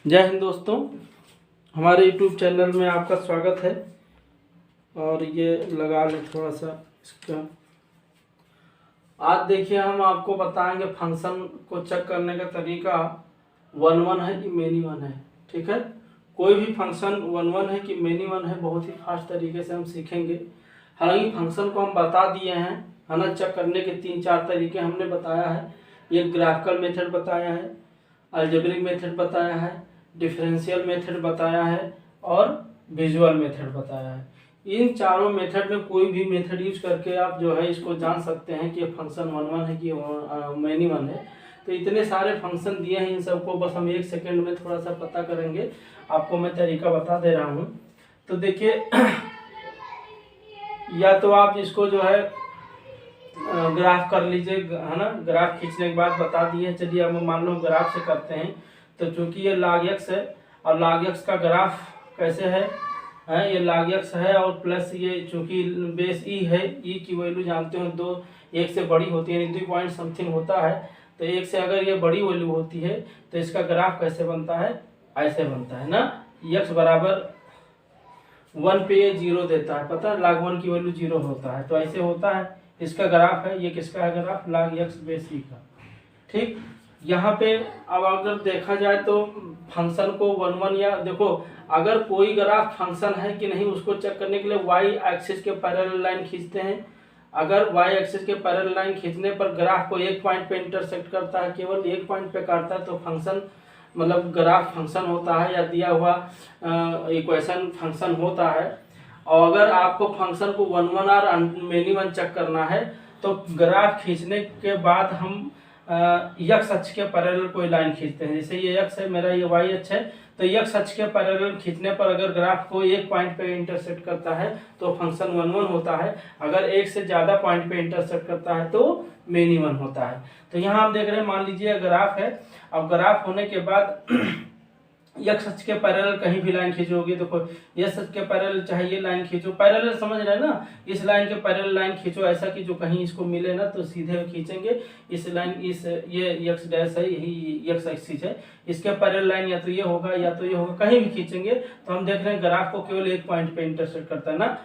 जय हिंद दोस्तों, हमारे YouTube चैनल में आपका स्वागत है। और ये लगा लें थोड़ा सा इसका। आज देखिए हम आपको बताएंगे फंक्शन को चेक करने का तरीका 1-1 है कि मेनी वन है। ठीक है, कोई भी फंक्शन 1-1 है कि मेनी वन है, बहुत ही फास्ट तरीके से हम सीखेंगे। हालांकि फंक्शन को हम बता दिए हैं, है ना। चेक करने के 3-4 तरीके हमने बताया है। एक ग्राफिकल मेथड बताया है, अलजेब्रिक मेथड बताया है, डिफरेंशियल मेथड बताया है और विजुअल मेथड बताया है। इन चारों मेथड में कोई भी मेथड यूज करके आप जो है इसको जान सकते हैं कि फंक्शन 1-1 है कि मेनी वन है। तो इतने सारे फंक्शन दिए हैं, इन सबको बस हम 1 सेकेंड में थोड़ा सा पता करेंगे। आपको मैं तरीका बता दे रहा हूँ। तो देखिए या तो आप इसको जो है ग्राफ कर लीजिए, है ना। ग्राफ खींचने के बाद बता दिए। चलिए अब मान लो ग्राफ से करते हैं। तो चूंकि ये log x है और log x का ग्राफ कैसे है, ये log x है और प्लस ये चूंकि बेस e है, e की वैल्यू जानते हो 2 1 से बड़ी होती है, 2 पॉइंट समथिंग होता है। तो 1 से अगर ये बड़ी वैल्यू होती है तो इसका ग्राफ कैसे बनता है, ऐसे बनता है ना। x बराबर 1 पे ये 0 देता है, पता है log 1 की वैल्यू 0 होता है, तो ऐसे होता है। इसका ग्राफ है, ये किसका है graph, log x base e का। ठीक, यहाँ पे अब अगर देखा जाए तो फंक्शन को 1-1 या देखो अगर कोई ग्राफ फंक्शन है कि नहीं उसको चेक करने के लिए y एक्सिस के पैरेलल लाइन खींचते हैं। अगर y एक्सिस के पैरेलल लाइन खींचने पर ग्राफ को एक पॉइंट पे इंटरसेक्ट करता है, केवल एक पॉइंट पे काटता है, तो फंक्शन मतलब ग्राफ फंक्शन होता है या दिया हुआ इक्वेशन फंक्शन होता है। और अगर आपको फंक्शन को 1-1 और मेनी वन चेक करना है तो ग्राफ खींचने के बाद हम x अक्ष के पैरेलल कोई लाइन खींचते हैं। जैसे ये x है मेरा, ये y अक्ष है, तो x अक्ष के पैरेलल खींचने पर अगर ग्राफ को एक पॉइंट पे इंटरसेक्ट करता है तो फंक्शन 1-1 होता है। अगर एक से ज्यादा पॉइंट पे इंटरसेक्ट करता है तो मेनी वन होता है। तो यहाँ आप देख रहे हैं, मान लीजिए ग्राफ है। अब ग्राफ होने के बाद x अक्ष के पैरेलल कहीं भी लाइन खींचोगे, देखो x अक्ष के पैरेलल चाहे ये लाइन खींचो, पैरेलल समझ रहे हैं ना, इस लाइन के पैरेलल लाइन खींचो ऐसा कि जो कहीं इसको मिले ना तो सीधे खींचेंगे। इस लाइन इस ये x डैश है, यही x एक्सिस है, इसके पैरेलल लाइन या तो ये होगा या तो ये होगा, कहीं भी खींचेंगे तो हम देख रहे हैं ग्राफ को केवल एक पॉइंट पे इंटरसेक्ट करता है ना,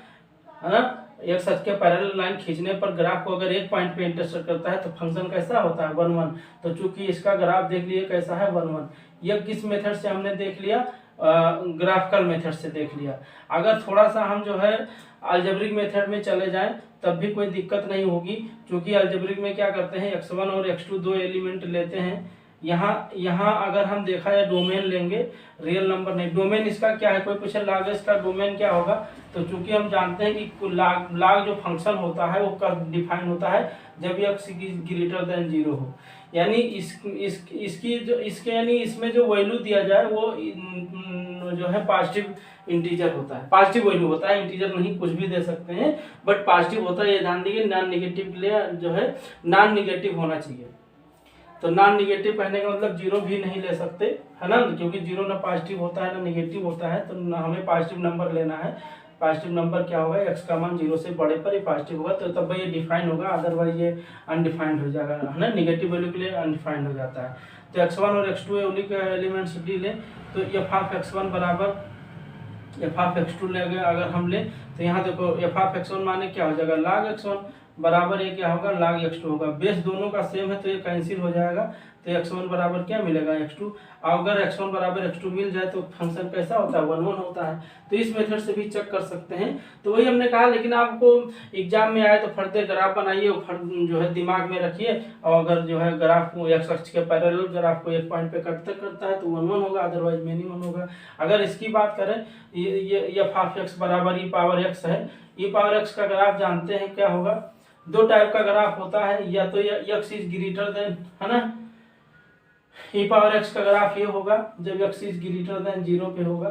है ना। x अक्ष के पैरेलल लाइन खींचने पर ग्राफ को अगर एक पॉइंट पे इंटरसेक्ट करता है तो फंक्शन कैसा होता है, 1-1। तो चूंकि इसका ग्राफ देख लिए कैसा है, 1-1। ये किस मेथड से हमने देख लिया, ग्राफिकल मेथड से देख लिया। अगर थोड़ा सा हम जो है अलजेब्रिक मेथड में चले जाएं तब भी कोई दिक्कत नहीं होगी, क्योंकि अलजेब्रिक में क्या करते हैं, x1 और x2 दो एलिमेंट लेते हैं। यहाँ अगर हम देखा जाए डोमेन लेंगे, रियल नंबर नहीं। डोमेन इसका क्या है, कोई पूछे log इसका डोमेन क्या होगा, तो चूंकि हम जानते हैं कि log जो फंक्शन होता है वो कब डिफाइन होता है, जब x ग्रेटर देन 0 हो। यानी इसकी जो इसके यानी इसमें जो वैल्यू दिया जाए वो जो है पॉजिटिव इंटीजर होता है, पॉजिटिव वैल्यू होता है, इंटीजर नहीं कुछ भी दे सकते हैं, बट पॉजिटिव होता है। ये ध्यान दीजिए, नॉन नेगेटिव के लिए जो है नॉन नेगेटिव होना चाहिए। तो नॉन नेगेटिव कहने का मतलब 0 भी नहीं ले सकते, है ना, क्योंकि 0 ना पॉजिटिव होता है ना नेगेटिव होता है। तो हमें पॉजिटिव नंबर लेना है। पॉजिटिव नंबर क्या होगा, x का मान 0 से बड़े पर ये पॉजिटिव होगा, तो तब ये डिफाइन होगा, अदरवाइज ये अनडिफाइंड हो जाएगा, है ना। नेगेटिव वैल्यू के लिए अनडिफाइंड हो जाता है। तो x1 और x2 उन्हीं के एलिमेंट्स डी लें, तो f ऑफ x1 बराबर f ऑफ x2 लेंगे अगर हम लें, तो यहाँ देखो f ऑफ x1 माने क्या हो जाएगा, log x1 बराबर ये क्या होगा, log x2 होगा। बेस दोनों का सेम है तो ये कैंसिल हो जाएगा, तो x1 बराबर क्या मिलेगा, x2। अगर x1 बराबर x2 मिल जाए तो फंक्शन कैसा होता है, 1-1 होता है। तो इस मेथड से भी चेक कर सकते हैं। तो वही हमने कहा, लेकिन आपको एग्जाम में आए तो फटते ग्राफ बनाइए, जो है दिमाग में रखिए। और अगर जो है ग्राफ को x अक्ष के पैरेलल ग्राफ को एक पॉइंट पे करता है तो 1-1 होगा, अदरवाइज मेनी वन होगा। अगर इसकी बात करें, ये f ऑफ x बराबर e पावर x है। e पावर x का ग्राफ जानते हैं क्या होगा, दो टाइप का ग्राफ होता है, या तो x इज ग्रेटर देन, है ना, e पावर x का ग्राफ ये होगा जब x इज ग्रेटर देन 0 पे होगा।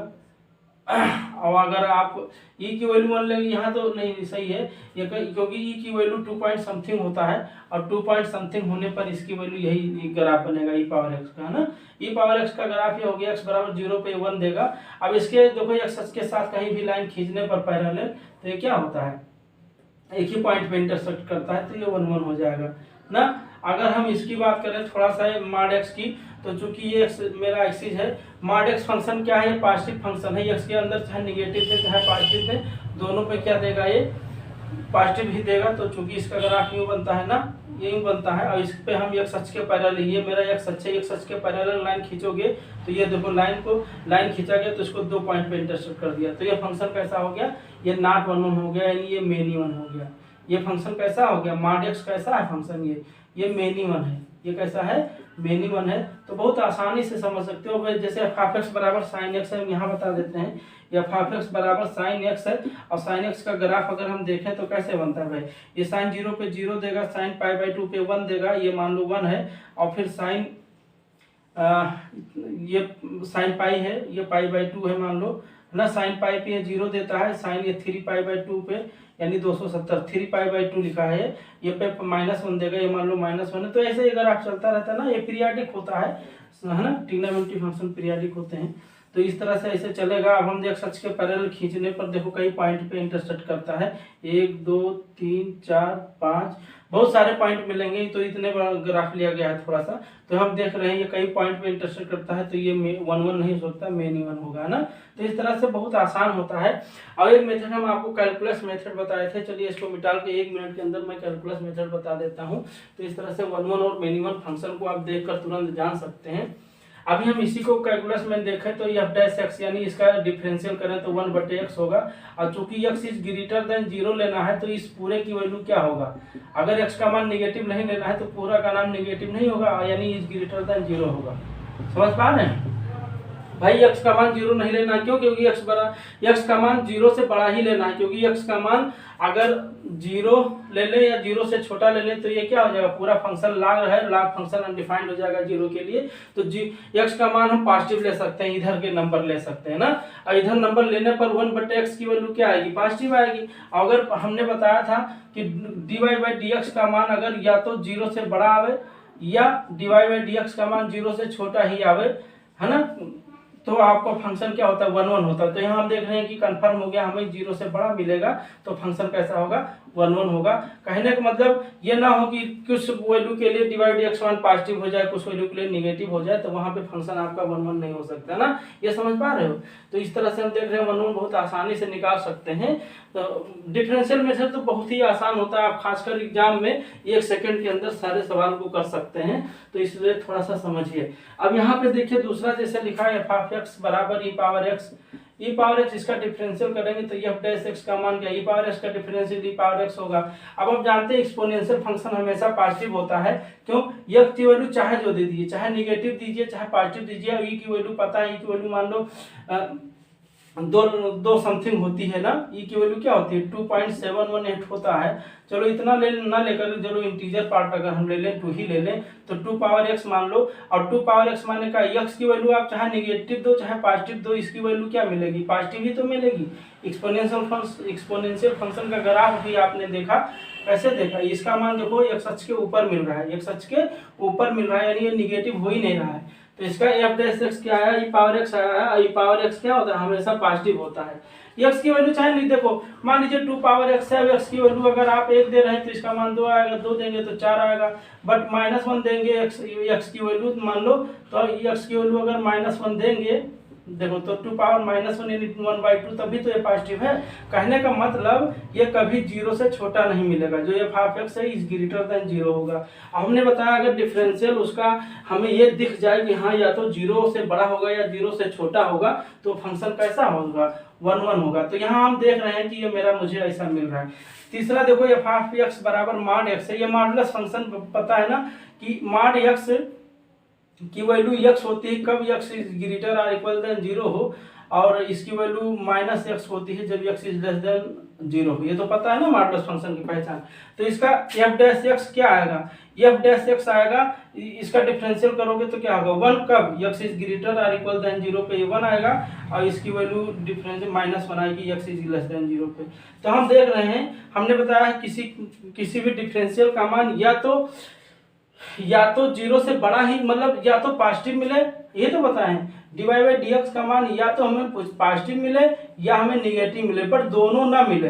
और अगर आप e की वैल्यू मान लेंगे, यहाँ तो नहीं सही है ये, क्योंकि e की वैल्यू 2 पॉइंट समथिंग होता है, और 2 पॉइंट समथिंग होने पर इसकी वैल्यू यही ग्राफ बनेगा e पावर x का, है ना। e पावर x का ग्राफ ये हो गया, x बराबर 0 पे 1 देगा। अब इसके देखो x अक्ष के साथ कहीं भी लाइन खींचने पर पैरेलल, तो ये क्या होता है, एक ही पॉइंट पे इंटरसेक्ट करता है, तो ये 1-1 हो जाएगा ना। अगर हम इसकी बात करें थोड़ा सा मॉड एक्स की, तो चूंकि ये मेरा एक्सिस है, मॉड एक्स फंक्शन क्या है, पॉजिटिव फंक्शन है, एक्स के अंदर चाहे निगेटिव दे चाहे पॉजिटिव दे, दोनों पे क्या देगा, ये पॉजिटिव ही देगा। तो चूंकि इसका ग्राफ यूं बनता है ना, ये यूं बनता है, और इस पे हम एक्स अक्ष के पैरेलल, ये मेरा एक्स अक्ष है, एक्स अक्ष के पैरेलल लाइन खींचोगे तो ये देखो लाइन खींचा गया, तो इसको 2 पॉइंट पे इंटरसेक्ट कर दिया, तो ये फंक्शन कैसा हो गया, ये नॉट 1 1 हो गया, यानी ये मेनी 1 हो गया। ये फंक्शन कैसा हो गया, मॉड एक्स कैसा है फंक्शन, ये मेनी 1 है, ये कैसा है, मेनी 1 है। तो बहुत आसानी से समझ सकते हो। जैसे एफ एक्स बराबर साइन एक्स है, हम यहाँ बता देते हैं, एफ एक्स बराबर साइन एक्स है, और साइन एक्स का ग्राफ अगर हम देखें तो कैसे बनता है भाई, ये साइन 0 पे 0 देगा, साइन पाई बाई 2 पे 1 देगा, ये मान लो 1 है, और फिर साइन ये साइन पाई है, ये पाई बाई 2 है मान लो, है ना, साइन पाई पे 0 देता है, साइन ये 3 पाई बाई 2 पे यानी 270, 3 पाई बाई 2 लिखा है, ये पे -1 देगा, ये मान लो -1 है। तो ऐसे अगर आप चलता रहता है ना, ये पीरियाडिक होता है ना, ट्रिग्नोमेट्री फंक्शन पीरियाडिक होते हैं, तो इस तरह से ऐसे चलेगा। अब हम देख सच के पैरेलल खींचने पर देखो कई पॉइंट पे इंटरसेक्ट करता है, 1 2 3 4 5 बहुत सारे पॉइंट मिलेंगे, तो इतने बड़ा ग्राफ लिया गया है थोड़ा सा, तो हम देख रहे हैं ये कई पॉइंट पे इंटरसेक्ट करता है, तो ये 1 1 नहीं सोचता, मेनी 1 होगा ना। तो इस तरह से बहुत आसान होता है। और एक मेथड हम आपको कैलकुलस मेथड बताए थे, चलिए इसको मिटाल के 1 मिनट के अंदर मैं कैलकुलस मेथड बता देता हूँ। तो इस तरह से 1 1 और मेनी 1 फंक्शन को आप देखकर तुरंत जान सकते हैं। अभी हम इसी को कैलकुलस में देखें तो एफ डैश एक्स यानी इसका डिफरेंशियल करें तो 1/x होगा, और चूंकि x इज ग्रेटर देन 0 लेना है तो इस पूरे की वैल्यू क्या होगा, अगर x का मान नेगेटिव नहीं लेना है तो पूरा का नाम नेगेटिव नहीं होगा, यानी इज ग्रेटर देन 0 होगा। समझ पा रहे हैं भाई, x का मान 0 नहीं लेना, क्यों, क्योंकि x का मान 0 से बड़ा ही लेना है, क्योंकि x का मान अगर 0 ले ले या 0 से छोटा ले ले तो ये क्या हो जाएगा, पूरा फंक्शन लॉग है, लॉग फंक्शन अनडिफाइंड हो जाएगा 0 के लिए। तो x का मान हम पॉजिटिव ले सकते हैं, इधर के नंबर ले सकते हैं ना, और इधर नंबर लेने पर 1/x की वैल्यू क्या आएगी, पॉजिटिव आएगी। अगर हमने बताया था कि dy/dx का मान अगर या तो 0 से बड़ा आवे या dy/dx का मान 0 से छोटा ही आवे, है ना, तो आपका फंक्शन क्या होता है, 1 1 होता है। तो यहाँ हम देख रहे हैं कि कंफर्म हो गया, हमें 0 से बड़ा मिलेगा तो फंक्शन कैसा होगा, 1 1 होगा। कहने का मतलब ये ना हो कि कुछ वैल्यू के लिए dy/dx पॉजिटिव हो जाए, कुछ वैल्यू के लिए नेगेटिव हो जाए, तो वहाँ पे फंक्शन आपका 1 1 नहीं हो सकता ना, ये समझ पा रहे हो। तो इस तरह से हम देख रहे हैं 1 1 बहुत आसानी से निकाल सकते हैं। तो डिफरेंशियल मेथड तो बहुत ही आसान होता है, आप खासकर एग्जाम में 1 सेकंड के अंदर सारे सवाल को कर सकते हैं, तो इसलिए थोड़ा सा समझिए। अब यहाँ पे देखिए दूसरा जैसे लिखा है f(x) बराबर e⁻x, इसका डिफरेंशियल करेंगे तो f'(x) का मान क्या, e⁻x का डिफरेंशियल e⁻x होगा। अब आप जानते हैं एक्सपोनेंशियल फंक्शन हमेशा पॉजिटिव होता है, क्यों, f की वैल्यू चाहे जो दे दीजिए, चाहे नेगेटिव दीजिए चाहे पॉजिटिव दीजिए, और e की वैल्यू पता है, e की वैल्यू मान लो दो समथिंग होती है ना, e की वैल्यू क्या होती है 2.718 होता है। चलो इतना ना लेकर चलो इंटीजर पार्ट अगर हम ले लें 2 ही ले लें तो 2⁻x मान लो, और 2⁻x माने का x की वैल्यू आप चाहे नेगेटिव दो चाहे पॉजिटिव दो, इसकी वैल्यू क्या मिलेगी, पॉजिटिव ही तो मिलेगी। एक्सपोनेंशियल फंक्शन का ग्राफ भी आपने देखा, कैसे देखा, इसका मान देखो x अक्ष के ऊपर मिल रहा है, x अक्ष के ऊपर मिल रहा है, यानी ये निगेटिव हो ही नहीं रहा है। तो इसका f'(x) क्या आया, e⁻x आया है, e⁻x क्या होता है, हमेशा पॉजिटिव होता है। x की वैल्यू चाहे नहीं, देखो मान लीजिए 2⁻x है, x की वैल्यू अगर आप 1 दे रहे हैं तो इसका मान 2 आएगा, 2 देंगे तो 4 आएगा, बट -1 देंगे x की वैल्यू मान लो, तो x की वैल्यू अगर -1 देंगे, देखो तो 2⁻−1 यानी 1/2, तभी तो ये पॉजिटिव है। कहने का मतलब ये कभी 0 से छोटा नहीं मिलेगा, जो ये f(x) है इज ग्रेटर देन 0 होगा। हमने बताया अगर डिफरेंशियल उसका हमें ये दिख जाए कि हाँ या तो 0 से बड़ा होगा या 0 से छोटा होगा, तो फंक्शन कैसा होगा, 1 1 होगा। तो यहाँ हम देख रहे हैं कि ये मेरा मुझे ऐसा मिल रहा है। तीसरा देखो f(x) बराबर मॉड x है, ये मॉडुलस फंक्शन पता है ना कि मॉड x की वैल्यू x होती है कब x इज ग्रेटर और इक्वल देन 0 हो, और इसकी वैल्यू -x होती है जब x इज लेस देन 0 हो, ये तो पता है ना मॉडुलस फंक्शन की पहचान। तो इसका f'(x) क्या आएगा, f'(x) आएगा, इसका डिफरेंशियल करोगे तो क्या होगा 1 कब, x इज ग्रेटर और इक्वल देन 0 पे ये 1 आएगा, और इसकी वैल्यू डिफरेंशियल -1 आएगी x इज लेस देन 0 पे। तो हम देख रहे हैं, हमने बताया है किसी भी डिफरेंशियल का मान या तो 0 से बड़ा ही, मतलब या तो पॉजिटिव मिले, ये तो बताएं dy/dx का मान या तो हमें पॉजिटिव मिले या हमें निगेटिव मिले, बट दोनों ना मिले,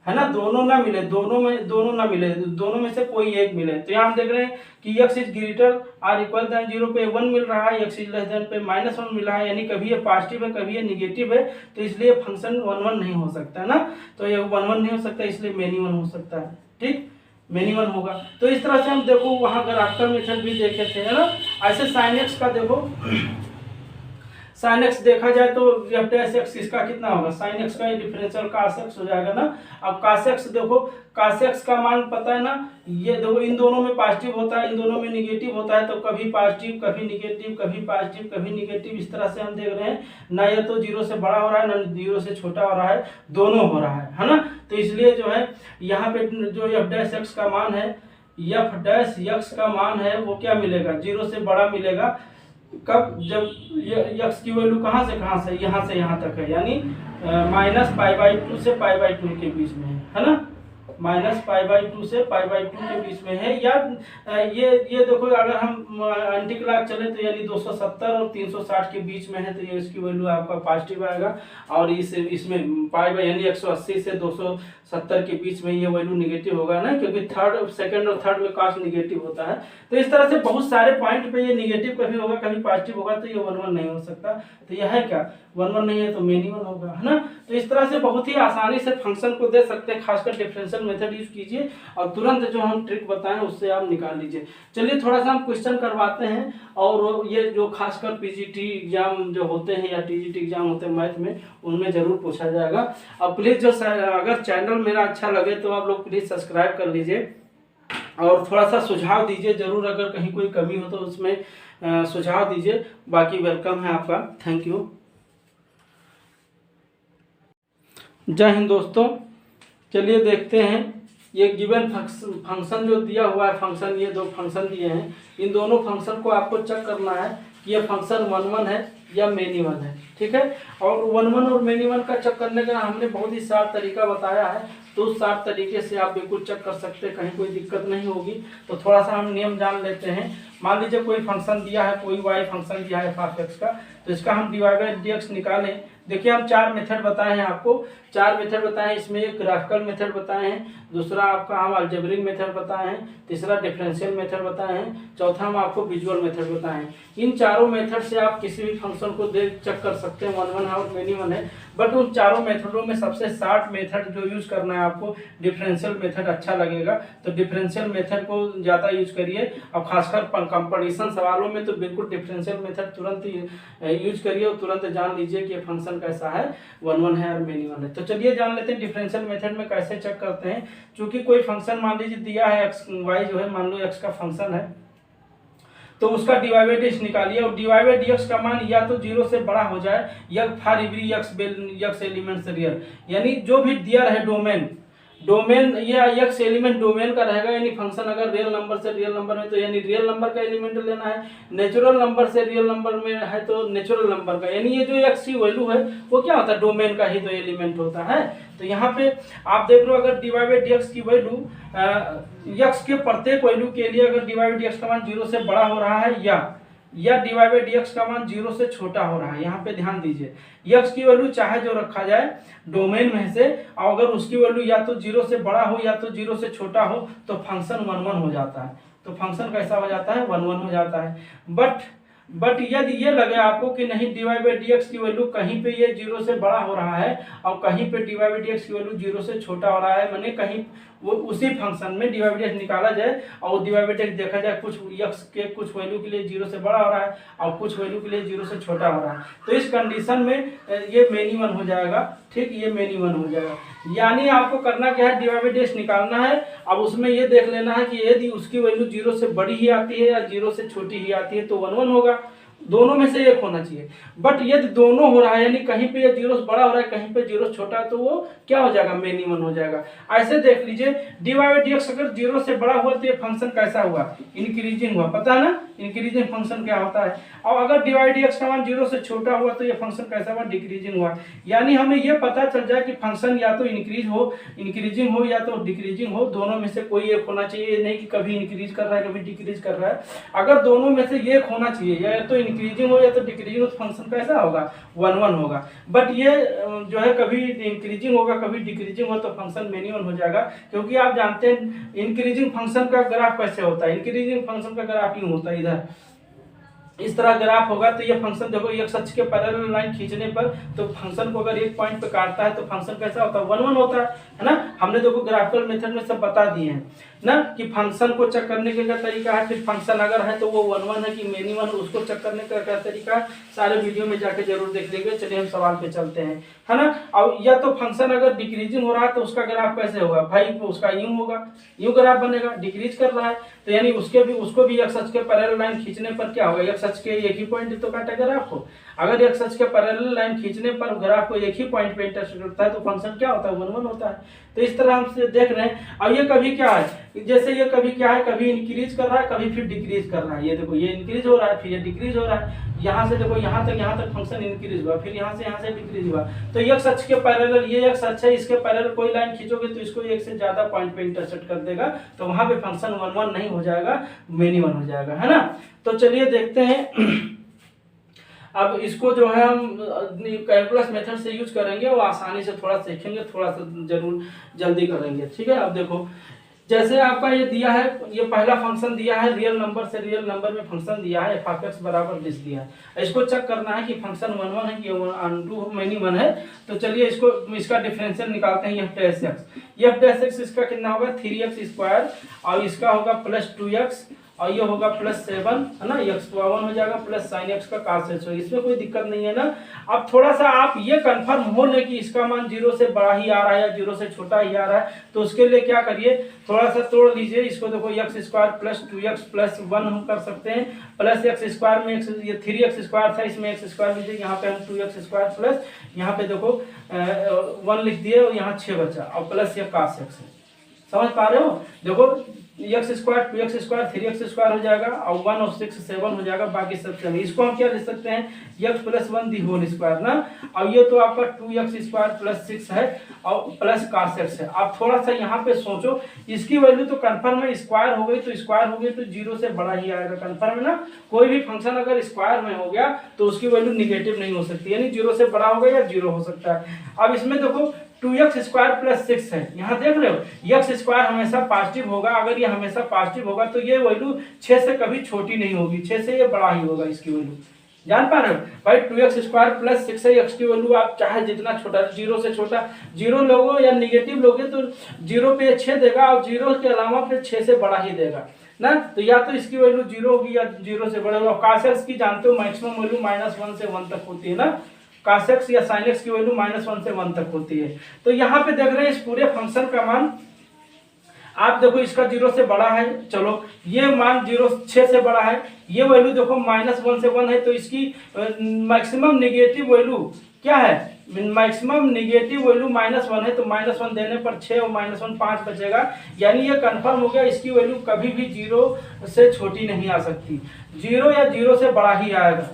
है ना, दोनों ना मिले, दोनों ना मिले, दोनों में से कोई एक मिले। तो यहाँ हम देख रहे हैं कि x is greater or equal than 0 पे 1 मिल रहा है, x इज लेस देन पे -1 मिल रहा है, यानी कभी ये पॉजिटिव है कभी ये निगेटिव है, तो इसलिए फंक्शन 1 1 नहीं हो सकता है ना। तो ये 1 1 नहीं हो सकता, इसलिए मेनी 1 हो सकता है, ठीक, मेनी 1 होगा। तो इस तरह से हम देखो वहाँ ग्राफिकल मेथड भी देखे थे, है ना। ऐसे साइन एक्स का देखो, साइन एक्स देखा जाए तो एफ डैश एक्स इसका कितना होगा, साइन एक्स का डिफरेंशियल कास एक्स हो जाएगा ना। अब कास एक्स देखो, कास एक्स का मान पता है ना, ये देखो इन दोनों में पॉजिटिव होता है, इन दोनों में निगेटिव होता है, तो कभी पॉजिटिव कभी निगेटिव, कभी पॉजिटिव कभी निगेटिव, इस तरह से हम देख रहे हैं ना, ये तो 0 से बड़ा हो रहा है ना 0 से छोटा हो रहा है, दोनों हो रहा है ना। तो इसलिए जो है यहाँ पे जो एफ डैश एक्स का मान है, एफ डैश एक्स का मान है वो क्या मिलेगा, 0 से बड़ा मिलेगा। कब, जब यक्स की वैल्यू कहाँ से यहाँ से यहाँ तक है, यानी -π/2 से π/2 के बीच में है ना, -π/2 से π/2 के बीच में है। या ये देखो अगर हम एंटी क्लॉक चले तो यानी 270 और 360 के बीच में है, तो ये इसकी वैल्यू आपका पॉजिटिव आएगा, और इसमें यानी 180 से 270 के बीच में ये वैल्यू निगेटिव होगा ना, क्योंकि सेकंड और थर्ड में कास्ट निगेटिव होता है। तो इस तरह से बहुत सारे पॉइंट पे ये निगेटिव कभी होगा कभी पॉजिटिव होगा, तो ये 1 1 नहीं हो सकता। तो यह है क्या, 1 1 नहीं है तो मेनी 1 होगा, है ना। तो इस तरह से बहुत ही आसानी से फंक्शन को दे सकते हैं, खासकर डिफरेंशियल मेथड यूज कीजिए और तुरंत जो हम ट्रिक बताएं उससे आप निकाल लीजिए। चलिए थोड़ा सा हम क्वेश्चन करवाते हैं, और ये जो खासकर पीजीटी एग्जाम जो होते हैं या टीजीटी एग्जाम होते हैं मैथ में, उनमें जरूर पूछा जाएगा। और प्लीज जो अगर चैनल मेरा अच्छा लगे तो आप लोग प्लीज सब्सक्राइब कर लीजिए और थोड़ा सा सुझाव दीजिए जरूर, अगर कहीं कोई कमी हो तो उसमें सुझाव दीजिए। बाकी वेलकम है आपका, थैंक यू। जय हिंद दोस्तों, चलिए देखते हैं ये गिवन फंक्शन जो दिया हुआ है, फंक्शन ये दो फंक्शन दिए हैं, इन दोनों फंक्शन को आपको चेक करना है कि ये फंक्शन 1 1 है या मेनी 1 है, ठीक है। और 1 1 और मेनी 1 का चेक करने का हमने बहुत ही साफ तरीका बताया है, तो उस साफ तरीके से आप बिल्कुल चेक कर सकते हैं, कहीं कोई दिक्कत नहीं होगी। तो थोड़ा सा हम नियम जान लेते हैं। मान लीजिए कोई फंक्शन दिया है, कोई वाई फंक्शन दिया है f(x) का, तो इसका हम dy/dx निकालें। देखिए हम 4 मेथड बताए हैं आपको, 4 मेथड बताए हैं, इसमें एक ग्राफिकल मेथड बताए हैं, दूसरा आपका हम अलजेब्रिक मेथड बताए हैं, तीसरा डिफरेंशियल मेथड बताए हैं, चौथा हम आपको विजुअल मेथड बताए हैं। इन चारों मेथड से आप किसी भी फंक्शन को चेक कर सकते हैं, 1 1 है और मेनी 1 है। बट उन चारों मेथडों में सबसे शॉर्ट मेथड जो यूज करना है आपको, डिफरेंशियल मेथड अच्छा लगेगा, तो डिफरेंशियल मेथड को ज़्यादा यूज करिए। और खासकर कंपटीशन सवालों में तो बिल्कुल डिफरेंशियल मेथड तुरंत यूज करिए और तुरंत जान लीजिए कि फंक्शन कैसा है, 1 1 है और मेनी 1 है। तो चलिए जान लेते हैं डिफरेंशियल मेथड में कैसे चेक करते हैं। चूंकि कोई फंक्शन मान लीजिए दिया है एक्स वाई जो है, मान लो एक्स का फंक्शन है, तो उसका dy/dx निकालिए, और dy/dx का मान या तो 0 से बड़ा हो जाए या for every x elements real, यानी जो भी दिया रहे डोमेन या x एलिमेंट डोमेन का रहेगा, यानी फंक्शन अगर रियल नंबर से रियल नंबर में तो यानी रियल नंबर का एलिमेंट लेना है, नेचुरल नंबर से रियल नंबर में है तो नेचुरल नंबर का, यानी ये जो x की वैल्यू है वो क्या होता है, डोमेन का ही तो एलिमेंट होता है। तो यहाँ पे आप देख लो, अगर dy/dx की वैल्यू x के प्रत्येक वैल्यू के लिए अगर dy/dx का मान 0 से बड़ा हो रहा है या dy/dx का मान 0 से छोटा हो रहा है, यहाँ पे ध्यान दीजिए, x की वैल्यू चाहे जो रखा जाए डोमेन में से, और अगर उसकी वैल्यू या तो 0 से बड़ा हो या तो 0 से छोटा हो तो फंक्शन 1 1 हो जाता है। तो फंक्शन कैसा हो जाता है, 1 1 हो जाता है। बट यदि ये लगे आपको कि नहीं dy/dx की वैल्यू कहीं पे ये 0 से बड़ा हो रहा है और कहीं पे dy/dx की वैल्यू 0 से छोटा हो रहा है, माने कहीं वो उसी फंक्शन में dy/dx निकाला जाए और dy/dx देखा जाए कुछ x के कुछ वैल्यू के लिए 0 से बड़ा हो रहा है और कुछ वैल्यू के लिए 0 से छोटा हो रहा है, तो इस कंडीशन में ये मेनी 1 हो जाएगा, ठीक, ये मेनी 1 हो जाएगा। यानी आपको करना क्या है, dy/dx निकालना है। अब उसमें ये देख लेना है कि यदि उसकी वैल्यू 0 से बड़ी ही आती है या 0 से छोटी ही आती है तो 1 1 होगा, दोनों में से एक होना चाहिए। बट यदि दोनों हो रहा है, यानी कहीं पे ये 0 से बड़ा हो रहा है कहीं पे 0 से छोटा है, तो वो क्या हो जाएगा, मेनी 1 हो जाएगा। ऐसे देख लीजिए dy/dx अगर 0 से बड़ा हुआ तो ये फंक्शन कैसा हुआ, इंक्रीजिंग हुआ, पता है ना इंक्रीजिंग फंक्शन क्या होता है। और अगर dy/dx का मान 0 से छोटा हुआ तो ये फंक्शन कैसा हुआ, डिक्रीजिंग हुआ। यानी हमें ये पता चल जाए कि फंक्शन या तो इंक्रीजिंग हो या तो डिक्रीजिंग हो, दोनों में से कोई एक होना चाहिए, नहीं कि कभी इंक्रीज कर रहा है कभी डिक्रीज कर रहा है। अगर दोनों में से एक होना चाहिए, या तो इंक्रीजिंग हो या तो डिक्रीजिंग हो तो फंक्शन कैसा होगा 1 1 होगा। बट ये जो है कभी इंक्रीजिंग होगा कभी डिक्रीजिंग हो तो फंक्शन मिनिमम हो जाएगा, क्योंकि आप जानते हैं इंक्रीजिंग फंक्शन का ग्राफ कैसे होता है। इंक्रीजिंग फंक्शन का ग्राफ यूँ होता है, इधर इस तरह ग्राफ होगा। तो ये फंक्शन देखो एक अक्ष के पैरेलल लाइन खींचने पर तो फंक्शन को अगर एक पॉइंट पे काटता है तो फंक्शन कैसा होता है 1 1 होता है ना। हमने देखो ग्राफिकल मेथड में सब बता दिए हैं ना कि फंक्शन को चेक करने का क्या तरीका है, फिर फंक्शन अगर है तो वो 1 1 है कि मिनिमम, उसको चेक करने का क्या तरीका है, सारे वीडियो में जाके जरूर देख लेंगे। चलिए हम सवाल पे चलते हैं, है ना। और या तो फंक्शन अगर डिक्रीजिंग हो रहा है तो उसका ग्राफ कैसे होगा भाई, उसका यूं होगा, यूं ग्राफ बनेगा। डिक्रीज कर रहा है तो यानी उसको भी एक सच के पैरेलल लाइन खींचने पर क्या होगा, एक सच के एक ही पॉइंट तो काटेगा ग्राफ को। अगर एक सच के पैरेलल लाइन खींचने पर ग्राफ को एक ही पॉइंट पे इंटरसेक्ट होता है तो फंक्शन क्या होता है 1 1 होता है। तो इस तरह हम देख रहे हैं। अब ये कभी क्या है, जैसे ये कभी क्या है, कभी इंक्रीज कर रहा है कभी फिर डिक्रीज कर रहा है। ये देखो ये इंक्रीज हो रहा है फिर ये डिक्रीज हो रहा है। यहाँ से देखो यहाँ तक फंक्शन इंक्रीज हुआ, फिर यहाँ से डिक्रीज हुआ। तो एक सच के पैरेलल, ये एक सच है, इसके पैरेलल कोई लाइन खींचोगे तो इसको एक से ज्यादा पॉइंट पे इंटरसेक्ट कर देगा, तो वहां पे फंक्शन 1 1 नहीं हो जाएगा, मिनिमम हो जाएगा, है ना। तो चलिए देखते हैं। अब इसको जो है हम कैलकुलस मेथड से यूज करेंगे और आसानी से थोड़ा सीखेंगे, थोड़ा सा जरूर जल्दी करेंगे, ठीक है। अब देखो जैसे आपका ये दिया है, ये पहला फंक्शन दिया है, रियल नंबर से रियल नंबर में फंक्शन दिया है, f(x) बराबर दिस दिया है। इसको चेक करना है कि फंक्शन 1 1 है कि 1 2 मिनिमम है। तो चलिए इसका डिफरेंशियल निकालते हैं। f(x) इसका कितना होगा 3x² और इसका होगा प्लस 2x और ये होगा प्लस 7, है ना। x तो 1 हो जाएगा प्लस sin x का cos x हो, इसमें कोई दिक्कत नहीं है ना। अब थोड़ा सा आप ये कंफर्म हो ले कि इसका मान 0 से बड़ा ही आ रहा है या 0 से छोटा ही आ रहा है, तो उसके लिए क्या करिए, थोड़ा सा तोड़ लीजिए इसको। देखो x² प्लस 2x प्लस 1 हम कर सकते हैं, प्लस x² में ये 3x² था, इसमें x² लीजिए, यहाँ पे हम 2x² प्लस यहाँ पे देखो 1 लिख दिए और यहाँ 6 बचा और प्लस ये cos x है। समझ पा रहे हो, देखो x² 2x² 3x² हो जाएगा और 1 और 6 7 हो जाएगा, बाकी सब सेम। इसको हम क्या लिख सकते हैं x + 1 दी होल स्क्वायर ना। और ये तो आपका 2x² + 6 है और प्लस cos x है। आप थोड़ा सा यहाँ पे सोचो, इसकी वैल्यू तो कंफर्म है, स्क्वायर हो गई तो 0 से बड़ा ही आएगा, कंफर्म है ना। कोई भी फंक्शन अगर स्क्वायर में हो गया तो उसकी वैल्यू निगेटिव नहीं हो सकती, यानी 0 से बड़ा होगा या 0 हो सकता है। अब इसमें देखो 2x² + 6 है, यहाँ देख रहे हो x² हमेशा पॉजिटिव होगा। अगर ये हमेशा पॉजिटिव होगा तो ये वैल्यू 6 से कभी छोटी नहीं होगी, 6 से ये बड़ा ही होगा इसकी वैल्यू। जान पा रहे हो भाई, 2x² + 6 है, x की वैल्यू आप चाहे जितना छोटा, 0 से छोटा 0 लोगे या निगेटिव लोगे तो 0 पे 6 देगा और 0 के अलावा फिर 6 से बड़ा ही देगा ना। तो या तो इसकी वैल्यू 0 होगी या 0 से बड़ा होगा। cos x की जानते हो मैक्सिमम वैल्यू -1 से 1 तक होती है ना, cos x या sin x की वैल्यू -1 से 1 तक होती है। तो यहाँ पे देख रहे हैं इस पूरे फंक्शन का मान, आप देखो इसका 0 से बड़ा है, चलो ये मान 6 से बड़ा है, ये वैल्यू देखो -1 से 1 है, तो इसकी मैक्सिमम नेगेटिव वैल्यू क्या है, मैक्सिमम नेगेटिव वैल्यू -1 है, तो -1 देने पर 6 और -1 5 बचेगा, यानी ये कंफर्म हो गया इसकी वैल्यू कभी भी 0 से छोटी नहीं आ सकती, 0 या 0 से बड़ा ही आएगा,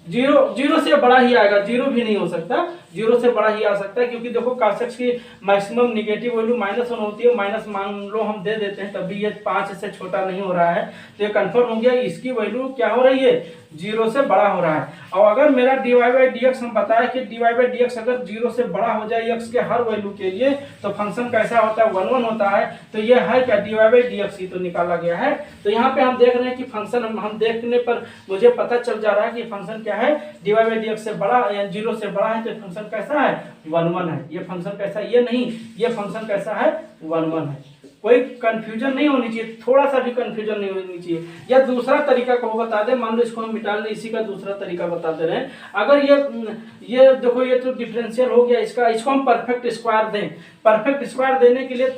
0 से बड़ा ही आएगा, 0 भी नहीं हो सकता, 0 से बड़ा ही आ सकता है। क्योंकि देखो cos x की मैक्सिमम नेगेटिव वैल्यू -1 होती है, माइनस मान लो हम दे देते हैं, तभी ये 5 से छोटा नहीं हो रहा है, तो ये कंफर्म हो गया इसकी वैल्यू क्या हो रही है 0 से बड़ा हो रहा है। और अगर मेरा dy/dx हम बताया कि dy/dx अगर 0 से बड़ा हो जाए x के हर वैल्यू के लिए तो फंक्शन कैसा होता है 1 1 होता है। तो ये है क्या dy/dx ही तो निकाला गया है। तो यहाँ पे हम देख रहे हैं कि फंक्शन हम देखने पर मुझे पता चल जा रहा है कि फंक्शन क्या है dy/dx से बड़ा या 0 से बड़ा है, तो फंक्शन कैसा है 1 1 है। ये फंक्शन कैसा है, ये नहीं, ये फंक्शन कैसा है 1 1 है। कोई कंफ्यूजन नहीं होनी चाहिए, थोड़ा सा भी कंफ्यूजन नहीं होनी चाहिए। या दूसरा तरीका को बता दे, मान लो इसको हम मिटा लें, इसी का दूसरा तरीका बता दे रहे हैं। अगर ये देखो ये तो डिफरेंशियल हो गया इसका, इसको हम परफेक्ट स्क्वायर दें। परफेक्ट स्क्वायर देने के लिए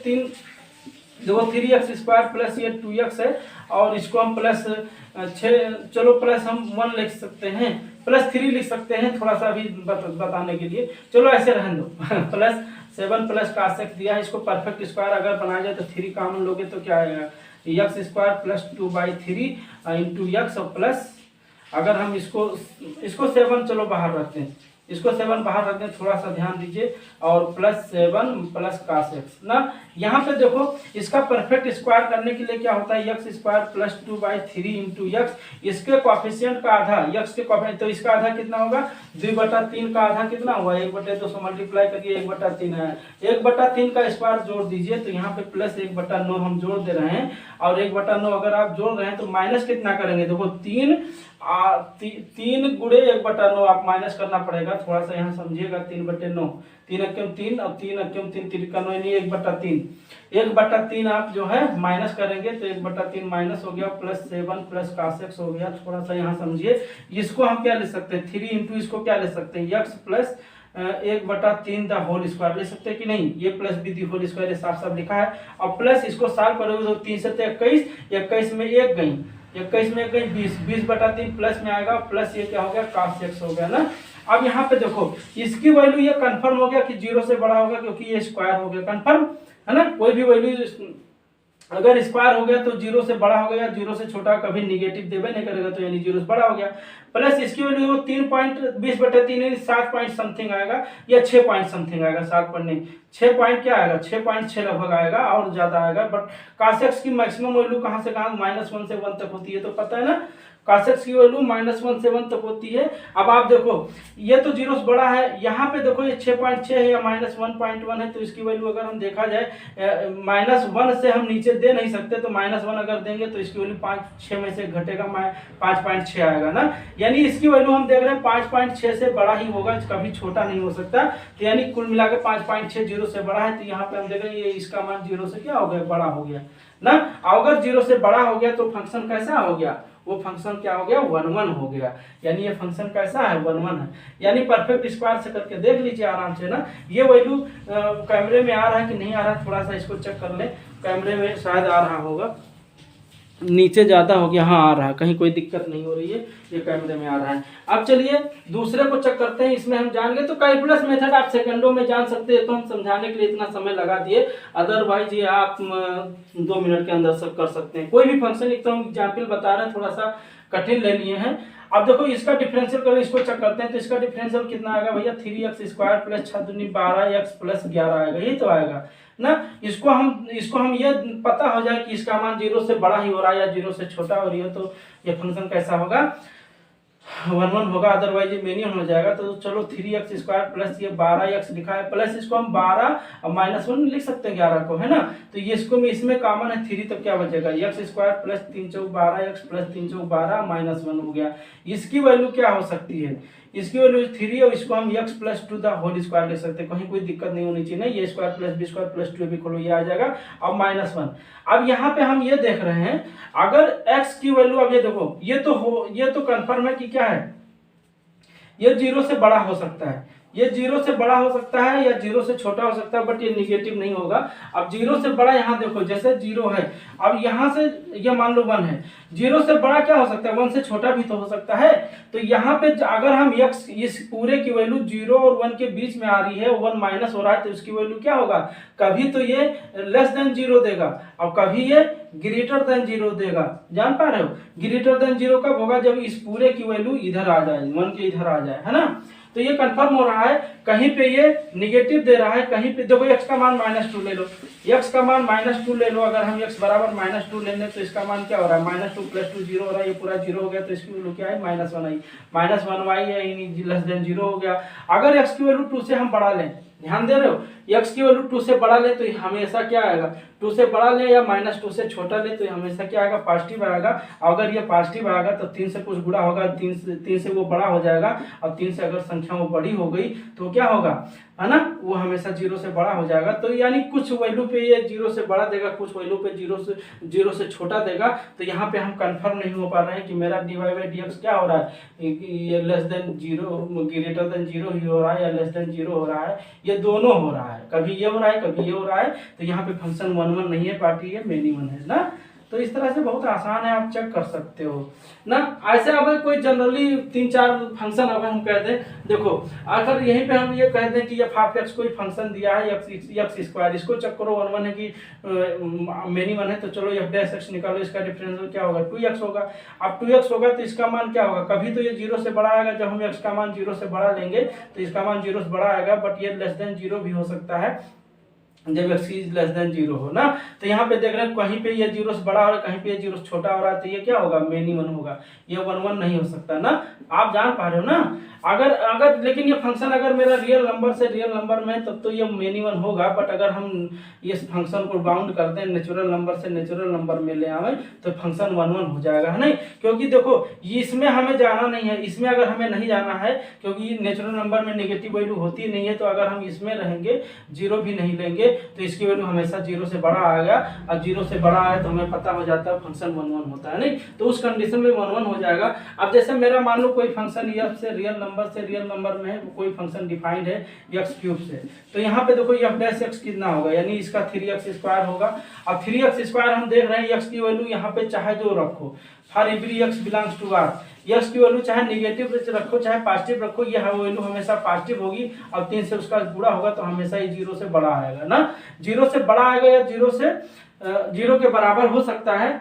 3x² प्लस ये 2x है और इसको हम प्लस 6, चलो प्लस हम 1 लिख सकते हैं, प्लस 3 लिख सकते हैं, थोड़ा सा भी बताने के लिए, चलो ऐसे रहने दो प्लस 7 प्लस cos x दिया है। इसको परफेक्ट स्क्वायर अगर बनाया जाए तो 3 कॉमन लोगे तो क्या आएगा x² प्लस 2/3 इंटू x और प्लस, अगर हम इसको 7 चलो बाहर रखते हैं, इसको 7 बाहर रख दें, थोड़ा सा ध्यान दीजिए, और +7 + cos x ना। यहाँ पे देखो इसका परफेक्ट स्क्वायर करने के लिए क्या होता है, x² + 2/3 × x, इसके कॉफिशिएंट का आधा, x के कॉफिशिएंट, तो इसका आधा कितना होगा, 2/3 का आधा कितना हुआ, 1/2 मल्टीप्लाई करिए, 1/3 है, 1/3 का स्क्वायर जोड़ दीजिए, तो यहाँ पे +1/9 हम जोड़ दे रहे हैं, और 1/9 अगर आप जोड़ रहे हैं तो माइनस कितना करेंगे, देखो 3 गुणे 1/9 आप माइनस करना पड़ेगा, थोड़ा सा यहाँ समझिएगा, 3/9, 3 × 3 और 3 × 3 3 यानी 1/3, 1/3 आप जो है माइनस करेंगे तो 1/3 माइनस हो गया, +7 + cos x हो गया, थोड़ा सा यहाँ समझिए, इसको हम क्या ले सकते हैं, 3 × इसको क्या ले सकते हैं, x + 1/3 द होल स्क्वायर ले सकते हैं कि नहीं, ये plus b the whole square साफ साफ लिखा है, और प्लस इसको सॉल्व करोगे तो 3 से 21, 21 में 1 गई, 21 में 1 गई 20, 20/3 प्लस में आएगा, प्लस ये क्या हो गया, cos x हो गया ना। अब यहाँ पे देखो इसकी वैल्यू ये कंफर्म हो गया कि 0 से बड़ा होगा, क्योंकि ये स्क्वायर हो गया, कंफर्म है ना, कोई भी वैल्यू अगर स्क्वायर हो गया तो 0 से बड़ा हो गया, 0 से छोटा कभी निगेटिव देवे नहीं करेगा, तो यानी 0 से बड़ा हो गया, प्लस इसकी वैल्यू 3.20/3 यानी 7 पॉइंट समथिंग आएगा, या 6 पॉइंट समथिंग आएगा, 7 पॉइंट नहीं, 6 पॉइंट क्या आएगा, 6.6 लगभग आएगा, और ज्यादा आएगा। बट cos x की मैक्सिमम वैल्यू कहाँ से कहाँ, -1 से 1 तक होती है, तो पता है ना, cos x की वैल्यू -1 से 1 तक होती है। अब आप देखो ये तो 0 से बड़ा है, यहाँ पे देखो ये 6.6 है या -1.1 है, तो इसकी वैल्यू अगर हम देखा जाए -1 से हम नीचे दे नहीं सकते, तो -1 अगर देंगे तो इसकी वैल्यू 5-6 में से घटेगा, 5.6 आएगा ना, यानी इसकी वैल्यू हम देख रहे हैं 5.6 से बड़ा ही होगा, कभी छोटा नहीं हो सकता, तो यानी कुल मिलाकर 5.6 0 से बड़ा है, तो यहाँ पे हम देख रहे हैं ये इसका मान 0 से क्या हो गया, बड़ा हो गया ना। अगर 0 से बड़ा हो गया तो फंक्शन कैसा हो गया, वो फंक्शन क्या हो गया, 1 हो गया, यानी ये फंक्शन कैसा है, 1 है, यानी परफेक्ट स्क्वायर से करके देख लीजिए आराम से ना। ये वैल्यू कैमरे में आ रहा है कि नहीं आ रहा है, थोड़ा सा इसको चेक कर ले, कैमरे में शायद आ रहा होगा, नीचे ज्यादा हो गया, हाँ आ रहा है, कहीं कोई दिक्कत नहीं हो रही है, ये कैमरे में आ रहा है। अब चलिए दूसरे को चेक करते हैं, इसमें हम जान गए, तो कैलकुलस मेथड आप सेकंडों में जान सकते हैं, तो हम समझाने के लिए इतना समय लगा दिए, अदरवाइज ये आप 2 मिनट के अंदर सब कर सकते हैं, कोई भी फंक्शन, एक तो हम एग्जाम्पल बता रहे हैं, थोड़ा सा कठिन ले लिए हैं। अब देखो इसका डिफरेंशियल करें, इसको चेक करते हैं, तो इसका डिफरेंशियल कितना आएगा भैया, 3x² + 6 दूनी 12x + 11 आएगा, यही तो आएगा ना। इसको हम ये पता हो जाए कि इसका मान 0 से बड़ा ही हो रहा है या 0 से छोटा हो रही है, तो ये फंक्शन कैसा होगा, 1 होगा, अदरवाइज ये मेनियन हो जाएगा। तो चलो 3x² + ये 12x लिखा है, प्लस इसको हम 12 और -1 लिख सकते हैं 11 को, है ना, तो ये इसको में इसमें कॉमन है 3, तो क्या बचेगा, x² + 3 × 12x + 3 × 12 -1 हो गया। इसकी वैल्यू क्या हो सकती है, इसकी वैल्यू 3, और इसको हम x + 2 द होल स्क्वायर ले सकते हैं, कहीं कोई दिक्कत नहीं होनी चाहिए ना, ये स्क्वायर + b² + 2 भी खोलो, ये आ जाएगा, और -1। अब यहाँ पे हम ये देख रहे हैं, अगर x की वैल्यू, अब ये देखो ये तो कंफर्म है कि क्या है, ये 0 से बड़ा हो सकता है, ये 0 से बड़ा हो सकता है या 0 से छोटा हो सकता है, बट ये निगेटिव नहीं होगा। अब 0 से बड़ा यहाँ देखो, जैसे 0 है, अब यहाँ से ये मान लो 1 है, 0 से बड़ा क्या हो सकता है, 1 से छोटा भी तो हो सकता है। तो यहाँ पे अगर हम x, इस पूरे की वैल्यू 0 और 1 के बीच में आ रही है, 1 माइनस हो रहा है, तो इसकी वैल्यू क्या होगा, कभी तो ये <0 देगा और कभी ये <0 देगा, जान पा रहे हो। <0 कब होगा, जब इस पूरे की वैल्यू इधर आ जाए, 1 के इधर आ जाए, है ना। तो ये कंफर्म हो रहा है, कहीं पे ये निगेटिव दे रहा है, कहीं पे देखो x का मान -2 ले लो, x का मान -2 ले लो, अगर हम x बराबर -2 ले लें तो इसका मान क्या हो रहा है, -2 + 2 0 हो रहा है, ये पूरा 0 हो गया, तो इसकी वैल्यू क्या है, -1 आई, -1 आई है, <0 हो गया। अगर x की वैल्यू 2 से हम बढ़ा लें, ध्यान दे रहे हो, x की वैल्यू 2 से बड़ा ले तो हमेशा क्या आएगा, 2 से बड़ा ले या -2 से छोटा ले तो हमेशा क्या आएगा, पॉजिटिव आएगा। अगर ये पॉजिटिव आएगा तो 3 से कुछ गुणा होगा, 3 से वो बड़ा हो जाएगा, और 3 से अगर संख्या वो बड़ी हो गई तो क्या होगा, है ना, वो हमेशा 0 से बड़ा हो जाएगा। तो यानी कुछ वैल्यू पे ये 0 से बड़ा देगा, कुछ वैल्यू पे 0 से छोटा देगा। तो यहाँ पे हम कंफर्म नहीं हो पा रहे हैं कि मेरा dy/dx क्या हो रहा है, ये <0 0 ही हो रहा है या <0 हो रहा है, ये दोनों हो रहा है, कभी ये हो रहा है कभी ये हो रहा है। तो यहाँ पे फंक्शन 1 नहीं है, पार्टी है मेनी 1 है ना। तो इस तरह से बहुत आसान है, आप चेक कर सकते हो ना। ऐसे अगर कोई जनरली 3-4 फंक्शन अगर हम कह दें, देखो अगर यहीं पे हम ये कह दें कि एफ ऑफ एक्स कोई फंक्शन दिया है एक्स स्क्वायर, इसको चेक करो 1 1 है कि मेनी 1 है, तो चलो एफ डैश एक्स निकालो, इसका डिफरेंस क्या होगा 2x होगा। अब 2x होगा तो इसका मान क्या होगा, कभी तो ये 0 से बड़ा आएगा, जब हम x का मान 0 से बड़ा लेंगे तो इसका मान 0 से बड़ा आएगा, बट ये लेस देन 0 भी हो सकता है जब x इज लेस देन 0 हो ना। तो यहाँ पे देख रहे हैं कहीं पे ये 0 से बड़ा हो रहा है, कहीं पे ये 0 से छोटा हो रहा है, तो ये क्या होगा मेनी 1 होगा, ये 1 1 नहीं हो सकता ना, आप जान पा रहे हो ना। अगर लेकिन ये फंक्शन अगर मेरा रियल नंबर से रियल नंबर में है तब तो ये मेनी 1 होगा, बट अगर हम इस फंक्शन को बाउंड करते हैं नेचुरल नंबर से नेचुरल नंबर में ले आवे तो फंक्शन 1 1 हो जाएगा, है नहीं। क्योंकि देखो इसमें हमें जाना नहीं है, इसमें अगर हमें नहीं जाना है क्योंकि नेचुरल नंबर में नेगेटिव वैल्यू होती नहीं है, तो अगर हम इसमें रहेंगे 0 भी नहीं लेंगे तो इसकी वैल्यू हमेशा 0 से बड़ा आएगा, और 0 से बड़ा आए तो हमें पता हो जाता है फंक्शन 1 1 होता है नहीं, तो उस कंडीशन में 1 1 हो जाएगा। अब जैसे मेरा मान लो कोई फंक्शन f से रियल नंबर में है, कोई फंक्शन डिफाइंड है x³ से, तो यहाँ पे देखो f डैश x कितना होगा, यानी इसका 3x स्क्वायर होगा। अब 3x स्क्वायर हम देख रहे हैं x की वैल्यू यहाँ पे चाहे जो रखो, for every x belongs to R, x की वैल्यू चाहे नेगेटिव रखो चाहे पॉजिटिव रखो, ये वैल्यू हमेशा पॉजिटिव होगी। अब 3 से उसका गुणा होगा तो हमेशा ये 0 से बड़ा आएगा ना, 0 से बड़ा आएगा या 0 के बराबर हो सकता है।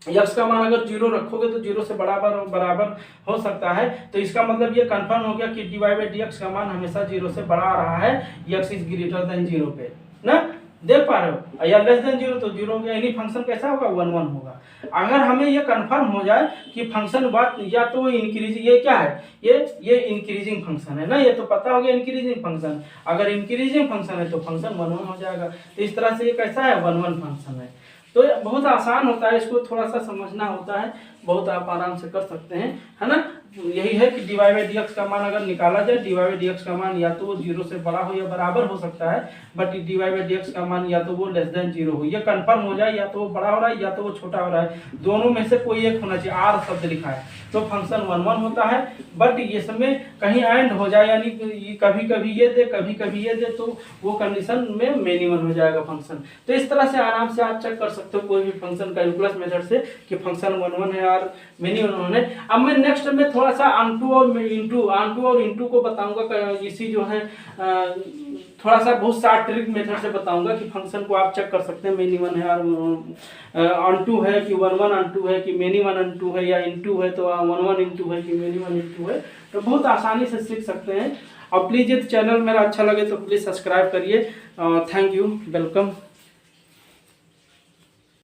x का मान अगर 0 रखोगे तो 0 से बराबर हो सकता है, तो इसका मतलब ये कंफर्म हो गया कि dy/dx का मान हमेशा 0 से बड़ा आ रहा है, x इज ग्रेटर देन 0 पे ना, देख पा रहे हो, या लेस देन 0 तो 0 होगा, यानी फंक्शन कैसा होगा 1 1 होगा। अगर हमें ये कंफर्म हो जाए कि फंक्शन बात या तो वो इंक्रीजिंग, ये क्या है ये इंक्रीजिंग फंक्शन है ना, ये तो पता हो गया इंक्रीजिंग फंक्शन, अगर इंक्रीजिंग फंक्शन है तो फंक्शन 1 1 हो जाएगा। तो इस तरह से ये कैसा है 1 1 फंक्शन है। तो बहुत आसान होता है, इसको थोड़ा सा समझना होता है, बहुत आप आराम से कर सकते हैं, है ना। यही है कि dy/dx का मान अगर निकाला जाए, dy/dx का मान या तो वो 0 से बड़ा हो या बराबर हो सकता है, बट dy/dx का मान या तो वो लेस देन 0 हो, ये कंफर्म हो जाए, या तो वो बड़ा हो रहा है या तो वो छोटा हो रहा है, दोनों में से कोई एक होना चाहिए। R शब्द लिखा है तो फंक्शन 1 1 होता है, बट ये समय कहीं एंड हो जाए, यानी कभी कभी ये दे कभी कभी ये दे, तो वो कंडीशन में मेनी 1 हो जाएगा फंक्शन। तो इस तरह से आराम से आप चेक कर सकते हो कोई भी फंक्शन कैलकुलस मेथड से कि फंक्शन 1 1 है और मेनी 1 1 है। अब मैं नेक्स्ट में थोड़ा सा ऑनटू और इनटू को बताऊंगा, इसी जो है थोड़ा सा बहुत शार्ट ट्रिक मेथड से बताऊंगा कि फंक्शन को आप चेक कर सकते हैं मेनी 1 है और ऑनटू है कि 1 1 ऑनटू है कि मेनी 1 ऑनटू है, या इनटू है तो 1 1 इनटू है कि मेनी 1 इनटू है, तो बहुत आसानी से सीख सकते हैं। और प्लीज यदि चैनल मेरा अच्छा लगे तो प्लीज सब्सक्राइब करिए। Thank you, welcome.